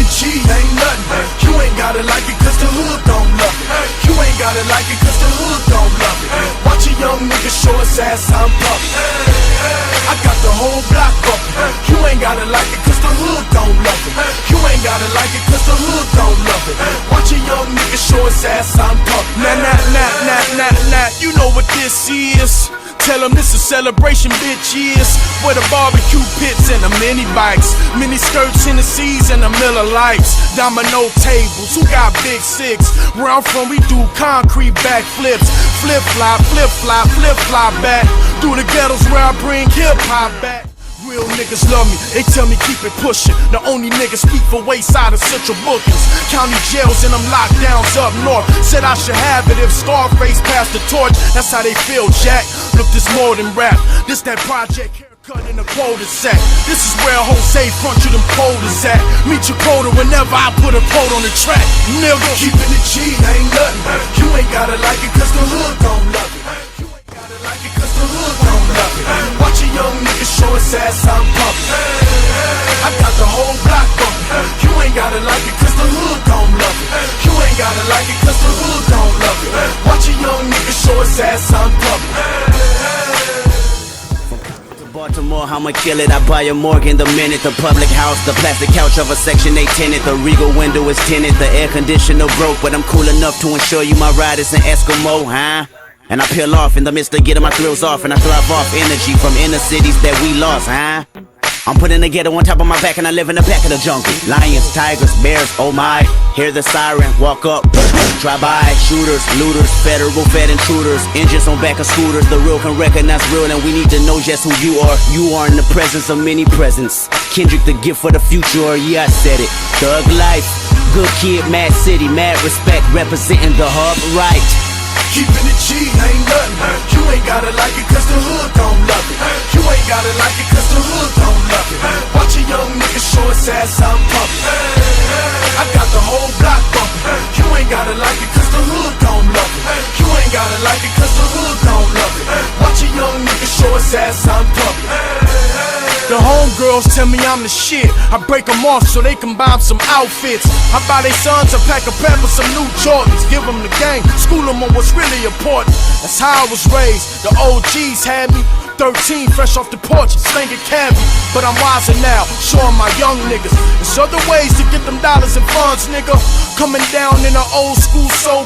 it G ain't nothing. You ain't gotta like it cause the hood don't love it. You ain't gotta like it cause the hood don't love it. Watch a young nigga show his ass, I'm pumping. I got the whole block bumping. You ain't gotta like it cause the hood don't love it. You ain't gotta like it cause the hood don't love it. Watch a young nigga show his ass, I'm pumping. Nah, you know what this is. Tell them this is celebration, bitch, yes. Where the barbecue pits and the mini bikes, mini skirts in the seas and the Miller Lights, domino tables, who got big six? Where I'm from, we do concrete backflips, flip fly back. Through the ghettos where I bring hip hop back. Real niggas love me, they tell me keep it pushing. The only niggas speak for Wayside and Central Bookings. County jails and them lockdowns up north. Said I should have it if Scarface passed the torch. That's how they feel, Jack. Look, this more than rap. This that project haircut in a quota sack. This is where Jose front you them quotas at. Meet your quota whenever I put a quote on the track. Nigga, keeping it G ain't nothing. You ain't gotta like it cause the hood don't love it. You ain't gotta like it cause the hood don't love it. Watch a young nigga show his ass, I'm pumping. I got the whole block bumping. You ain't gotta like it cause the hood don't love it. You ain't gotta like it cause the hood don't love it. Watch a young nigga show his ass, I'm pumping. Baltimore, I'ma kill it. I buy a morgue in the minute. The public house, the plastic couch of a Section 8 tenant. The Regal window is tinted. The air conditioner broke, but I'm cool enough to ensure you my ride is an Eskimo, huh? And I peel off in the midst of getting my thrills off, and I thrive off energy from inner cities that we lost, huh? I'm putting the ghetto on top of my back and I live in the back of the jungle. Lions, tigers, bears, oh my. Hear the siren, walk up, drive by. Shooters, looters, federal fed intruders. Engines on back of scooters, the real can recognize real. And we need to know just who you are. You are in the presence of many presents. Kendrick the gift for the future, or yeah, I said it. Thug life, good kid, mad city, mad respect. Representing the hub right. Keeping it G ain't nothing. You ain't gotta like it cause the hood don't love it. You ain't gotta like it cause the hood don't love it. Watch a young nigga show his ass, I'm pumping. I got the whole block bumping. You ain't gotta like it cause the hood don't love it. You ain't gotta like it cause the hood don't love it. Watch a young nigga show his ass, I'm pumping. The homegirls tell me I'm the shit. I break them off so they can buy them some outfits. I buy their sons a pack of Pampers, some new Jordans. Give them the game, school them on what's really important. That's how I was raised. The OGs had me 13, fresh off the porch, slinging cabbie. But I'm wiser now, showing my young niggas there's other ways to get them dollars and funds, nigga. Coming down in an old school soul